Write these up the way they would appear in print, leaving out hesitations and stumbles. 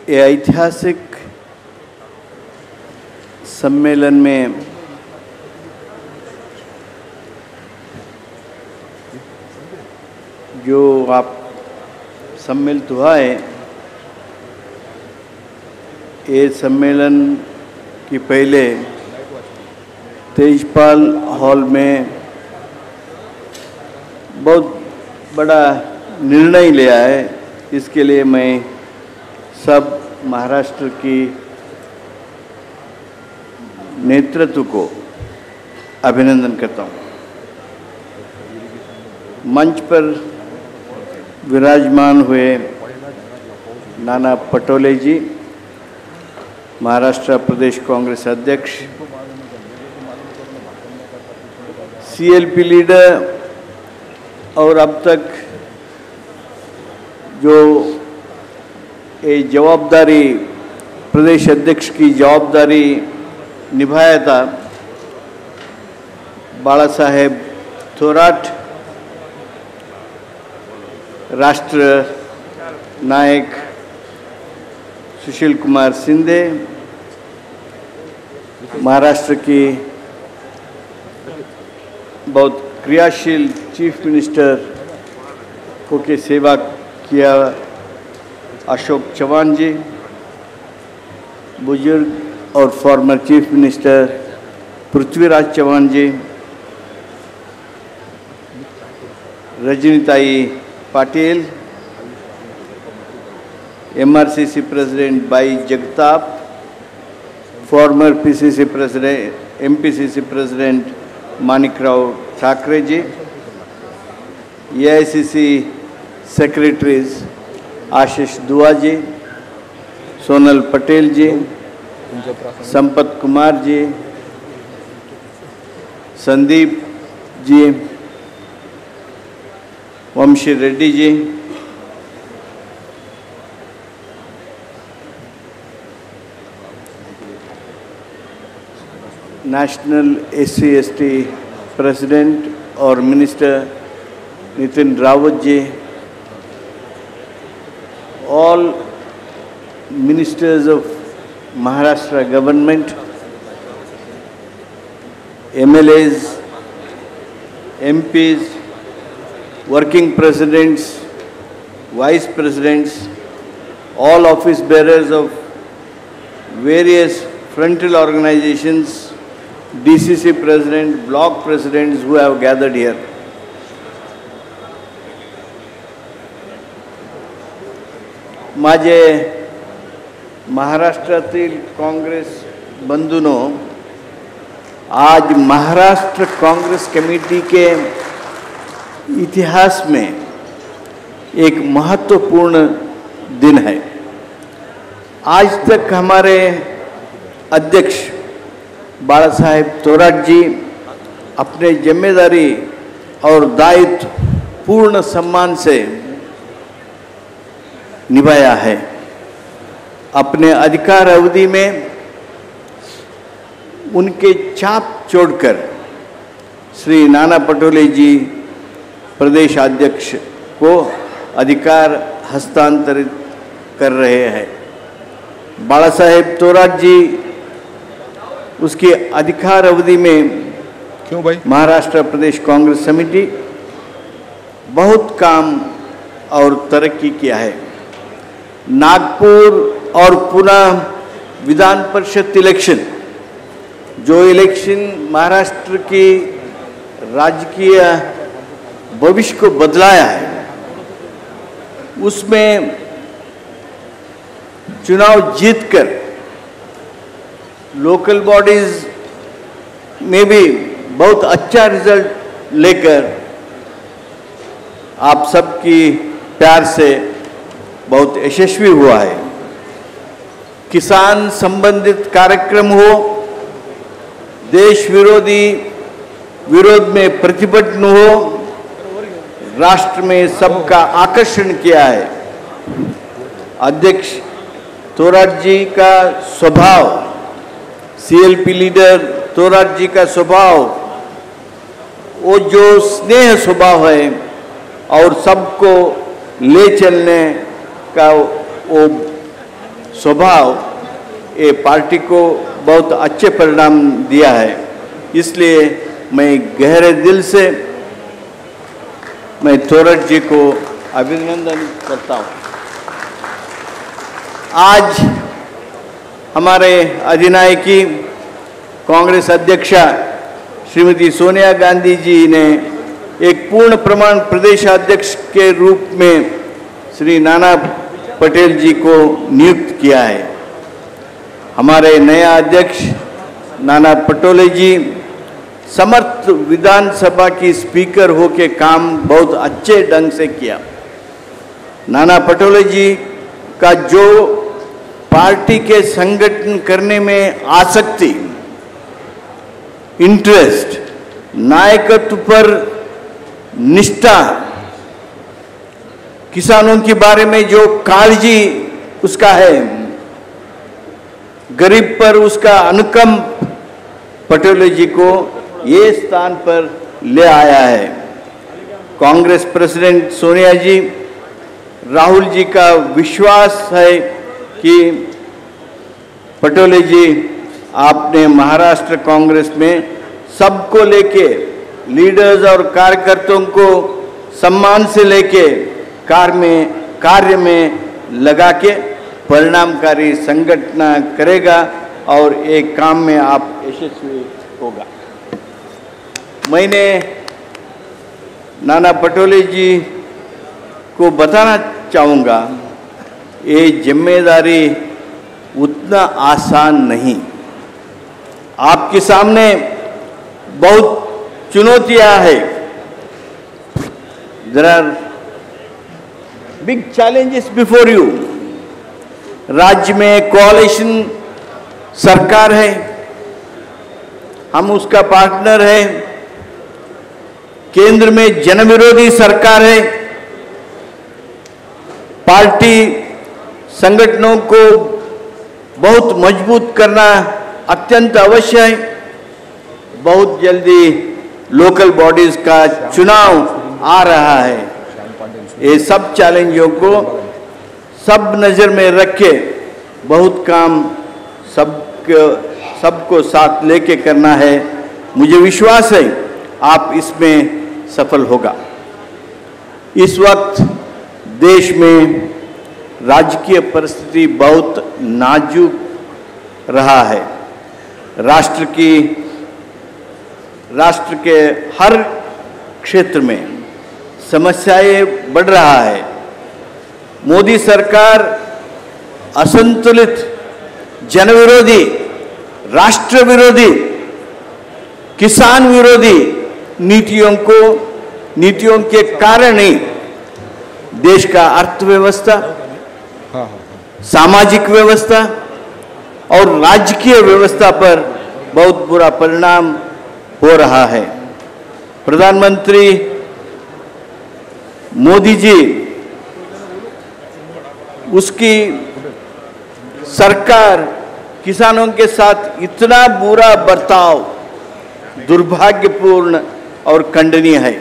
ये ऐतिहासिक सम्मेलन में जो आप सम्मिलित हुआ है, ये सम्मेलन की पहले तेजपाल हॉल में बहुत बड़ा निर्णय लिया है। इसके लिए मैं सब महाराष्ट्र की नेतृत्व को अभिनंदन करता हूँ। मंच पर विराजमान हुए नाना पटोले जी, महाराष्ट्र प्रदेश कांग्रेस अध्यक्ष, सीएलपी लीडर, और अब तक जो ये जवाबदारी प्रदेश अध्यक्ष की जवाबदारी निभाया था, बाला साहेब थोराट, राष्ट्र नायक सुशील कुमार शिंदे, महाराष्ट्र की बहुत क्रियाशील चीफ मिनिस्टर को की सेवा किया अशोक चव्हाण जी, बुजुर्ग और former chief minister Prithviraj Chavan ji, Rajnitai Patil, MRCC president Bai Jagtap, former PCC president MPCC president Manikrao Thackeray ji, AICC secretaries Ashish Dua ji, Sonal Patel ji, Sampat Kumar ji, Sandeep ji, Vamshi Reddy ji, national SC/ST president और minister Nitin Raut ji, all ministers of Maharashtra government, MLAs, MPs, working presidents, vice presidents, all office bearers of various frontal organizations, DCC president, block presidents who have gathered here. माझे महाराष्ट्रातील काँग्रेस बंधूंनो, आज Maharashtra Congress committee के इतिहास में एक महत्वपूर्ण दिन है। आज तक हमारे अध्यक्ष बाला साहेब थोराट जी अपने जिम्मेदारी और दायित्व पूर्ण सम्मान से निभाया है। अपने अधिकार अवधि में उनके छाप छोड़कर श्री नाना पटोले जी प्रदेश अध्यक्ष को अधिकार हस्तांतरित कर रहे हैं। बाला साहेब थोराट जी उसकी अधिकार अवधि में महाराष्ट्र प्रदेश कांग्रेस समिति बहुत काम और तरक्की किया है। नागपुर और पुणे विधान परिषद इलेक्शन, जो इलेक्शन महाराष्ट्र की राजकीय भविष्य को बदलाया है, उसमें चुनाव जीतकर लोकल बॉडीज में भी बहुत अच्छा रिजल्ट लेकर आप सबकी प्यार से बहुत यशस्वी हुआ है। किसान संबंधित कार्यक्रम हो, देश विरोधी विरोध में प्रतिभटन हो, राष्ट्र में सबका आकर्षण किया है। अध्यक्ष थोराट जी का स्वभाव, सीएलपी लीडर थोराट जी का स्वभाव, वो जो स्नेह स्वभाव है और सबको ले चलने का वो स्वभाव ये पार्टी को बहुत अच्छे परिणाम दिया है। इसलिए मैं गहरे दिल से मैं थोरट जी को अभिनंदन करता हूँ। आज हमारे अधिनायकी कांग्रेस अध्यक्षा श्रीमती सोनिया गांधी जी ने एक पूर्ण प्रमाण प्रदेश अध्यक्ष के रूप में श्री नाना पटेल जी को नियुक्त किया है। हमारे नया अध्यक्ष नाना पटोले जी समर्थ विधानसभा की स्पीकर होके काम बहुत अच्छे ढंग से किया। नाना पटोले जी का जो पार्टी के संगठन करने में आसक्ति, इंटरेस्ट, नायकत्व पर निष्ठा, किसानों के बारे में जो काळजी उसका है, गरीब पर उसका अनुकंप, पटेल जी को ये स्थान पर ले आया है। कांग्रेस प्रेसिडेंट सोनिया जी, राहुल जी का विश्वास है कि पटेल जी आपने महाराष्ट्र कांग्रेस में सबको लेके, लीडर्स और कार्यकर्ताओं को सम्मान से लेके कार्य में लगा के परिणामकारी संगठन करेगा और एक काम में आप यशस्वी होगा। मैंने नाना पटोले जी को बताना चाहूँगा, ये जिम्मेदारी उतना आसान नहीं। आपके सामने बहुत चुनौतियां हैं। There are big challenges before you. राज्य में कोalition सरकार है, हम उसका पार्टनर है। केंद्र में जनविरोधी सरकार है। पार्टी संगठनों को बहुत मजबूत करना अत्यंत अवश्य है। बहुत जल्दी लोकल बॉडीज का चुनाव आ रहा है। ये सब चैलेंजों को सब नज़र में रख के बहुत काम सबको साथ लेके करना है। मुझे विश्वास है आप इसमें सफल होगा। इस वक्त देश में राजकीय परिस्थिति बहुत नाजुक रहा है। राष्ट्र के हर क्षेत्र में समस्याएं बढ़ रहा है। मोदी सरकार असंतुलित, जनविरोधी, राष्ट्र विरोधी, किसान विरोधी नीतियों के कारण ही देश का अर्थव्यवस्था, सामाजिक व्यवस्था और राजकीय व्यवस्था पर बहुत बुरा परिणाम हो रहा है। प्रधानमंत्री मोदी जी, उसकी सरकार किसानों के साथ इतना बुरा बर्ताव दुर्भाग्यपूर्ण और खंडनीय है।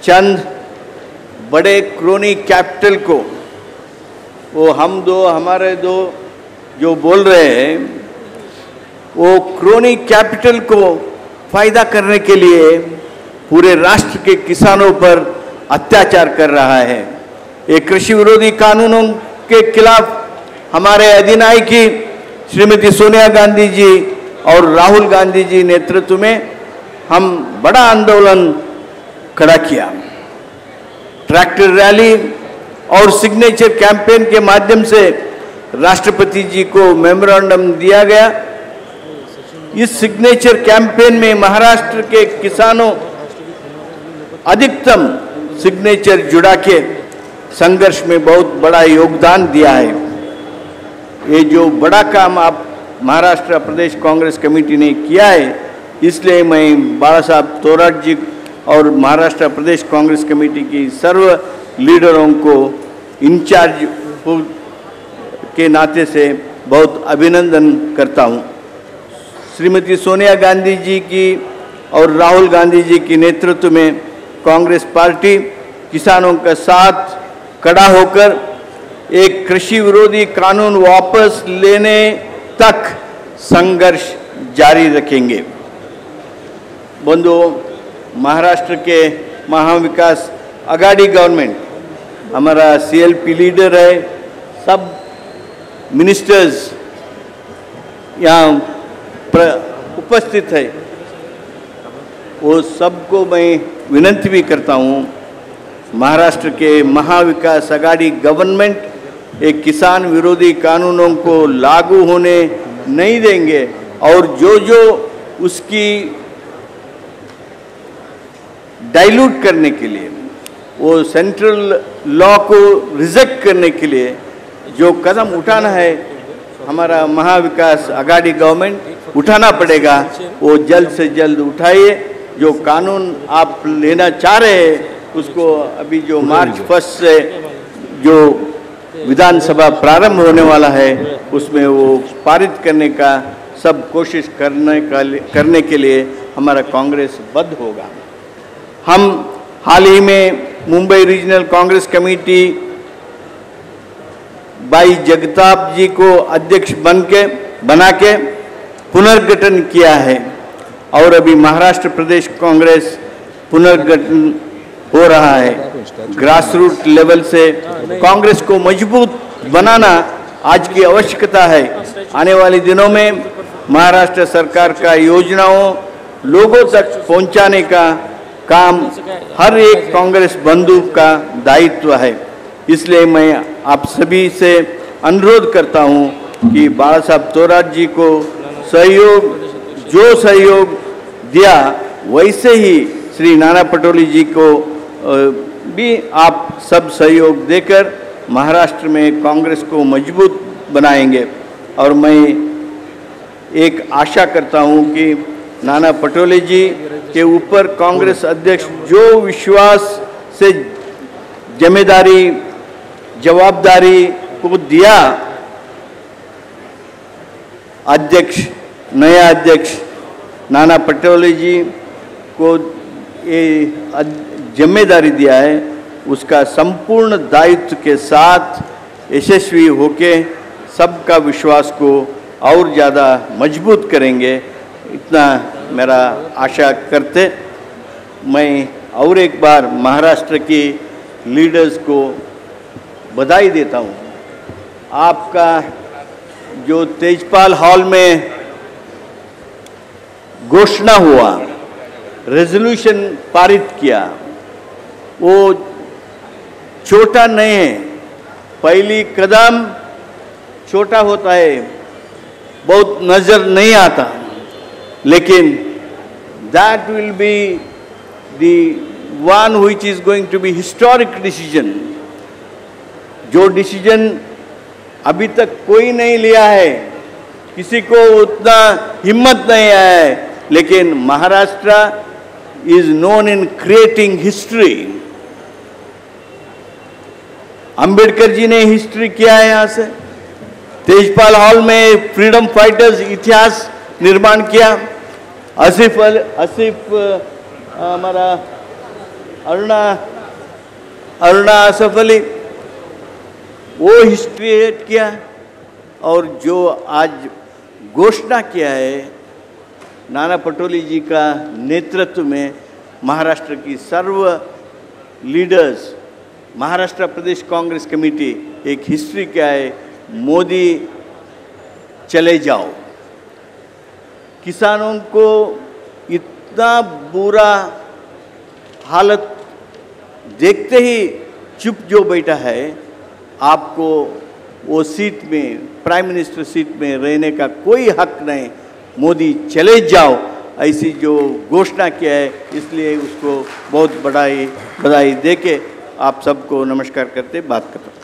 चंद बड़े क्रोनी कैपिटल को, वो हम दो हमारे दो जो बोल रहे हैं, वो क्रोनी कैपिटल को फायदा करने के लिए पूरे राष्ट्र के किसानों पर अत्याचार कर रहा है। ये कृषि विरोधी कानूनों के खिलाफ हमारे अधिनायकी श्रीमती सोनिया गांधी जी और राहुल गांधी जी नेतृत्व में हम बड़ा आंदोलन खड़ा किया। ट्रैक्टर रैली और सिग्नेचर कैंपेन के माध्यम से राष्ट्रपति जी को मेमोरेंडम दिया गया। इस सिग्नेचर कैंपेन में महाराष्ट्र के किसानों अधिकतम सिग्नेचर जुड़ा के संघर्ष में बहुत बड़ा योगदान दिया है। ये जो बड़ा काम आप महाराष्ट्र प्रदेश कांग्रेस कमेटी ने किया है, इसलिए मैं बाला साहब थोराट जी और महाराष्ट्र प्रदेश कांग्रेस कमेटी की सर्व लीडरों को इंचार्ज के नाते से बहुत अभिनंदन करता हूँ। श्रीमती सोनिया गांधी जी की और राहुल गांधी जी के नेतृत्व में कांग्रेस पार्टी किसानों का साथ खड़ा होकर एक कृषि विरोधी कानून वापस लेने तक संघर्ष जारी रखेंगे। बंधुओं, महाराष्ट्र के महाविकास आघाड़ी गवर्नमेंट, हमारा सीएलपी लीडर है, सब मिनिस्टर्स यहाँ उपस्थित है, वो सबको मैं विनती भी करता हूँ, महाराष्ट्र के महाविकास आघाड़ी गवर्नमेंट एक किसान विरोधी कानूनों को लागू होने नहीं देंगे और जो उसकी डाइल्यूट करने के लिए, वो सेंट्रल लॉ को रिजेक्ट करने के लिए जो कदम उठाना है, हमारा महाविकास आघाड़ी गवर्नमेंट उठाना पड़ेगा, वो जल्द से जल्द उठाइए। जो कानून आप लेना चाह रहे हैं उसको अभी जो मार्च 1 से जो विधानसभा प्रारंभ होने वाला है उसमें वो पारित करने का सब कोशिश करने के लिए हमारा कांग्रेस बद्ध होगा। हम हाल ही में मुंबई रीजनल कांग्रेस कमेटी भाई जगताप जी को अध्यक्ष बना के पुनर्गठन किया है और अभी महाराष्ट्र प्रदेश कांग्रेस पुनर्गठन हो रहा है। ग्रासरूट लेवल से कांग्रेस को मजबूत बनाना आज की आवश्यकता है। आने वाले दिनों में महाराष्ट्र सरकार का योजनाओं लोगों तक पहुंचाने का काम हर एक कांग्रेस बंधु का दायित्व है। इसलिए मैं आप सभी से अनुरोध करता हूं कि बाला साहब थोराट जी को सहयोग दिया, वैसे ही श्री नाना पटोले जी को भी आप सब सहयोग देकर महाराष्ट्र में कांग्रेस को मजबूत बनाएंगे। और मैं एक आशा करता हूं कि नाना पटोले जी के ऊपर कांग्रेस अध्यक्ष जो विश्वास से जिम्मेदारी जवाबदारी को दिया, नया अध्यक्ष नाना पटोले जी को ये जिम्मेदारी दिया है, उसका संपूर्ण दायित्व के साथ यशस्वी होके सबका विश्वास को और ज़्यादा मजबूत करेंगे, इतना मेरा आशा करते। मैं और एक बार महाराष्ट्र की लीडर्स को बधाई देता हूँ। आपका जो तेजपाल हॉल में घोषणा हुआ, रेजोल्यूशन पारित किया, वो छोटा नहीं है। पहली कदम छोटा होता है, बहुत नज़र नहीं आता, लेकिन that will be the one which is going to be historic decision। जो डिसीजन अभी तक कोई नहीं लिया है, किसी को उतना हिम्मत नहीं आया है, लेकिन Maharashtra is known in creating history. Ambedkar ji ने हिस्ट्री किया है यहाँ से, तेजपाल हॉल में फ्रीडम फाइटर्स इतिहास निर्माण किया, आसिफ हमारा अरुणा आसफ अली वो हिस्ट्री एड किया, और जो आज घोषणा किया है नाना पटोले जी का नेतृत्व में महाराष्ट्र की सर्व लीडर्स, महाराष्ट्र प्रदेश कांग्रेस कमेटी एक हिस्ट्री क्या है, मोदी चले जाओ। किसानों को इतना बुरा हालत देखते ही चुप जो बैठा है, आपको वो सीट में, प्राइम मिनिस्टर सीट में रहने का कोई हक नहीं, मोदी चले जाओ, ऐसी जो घोषणा किया है, इसलिए उसको बहुत बधाई देके आप सबको नमस्कार करते बात करता हूँ।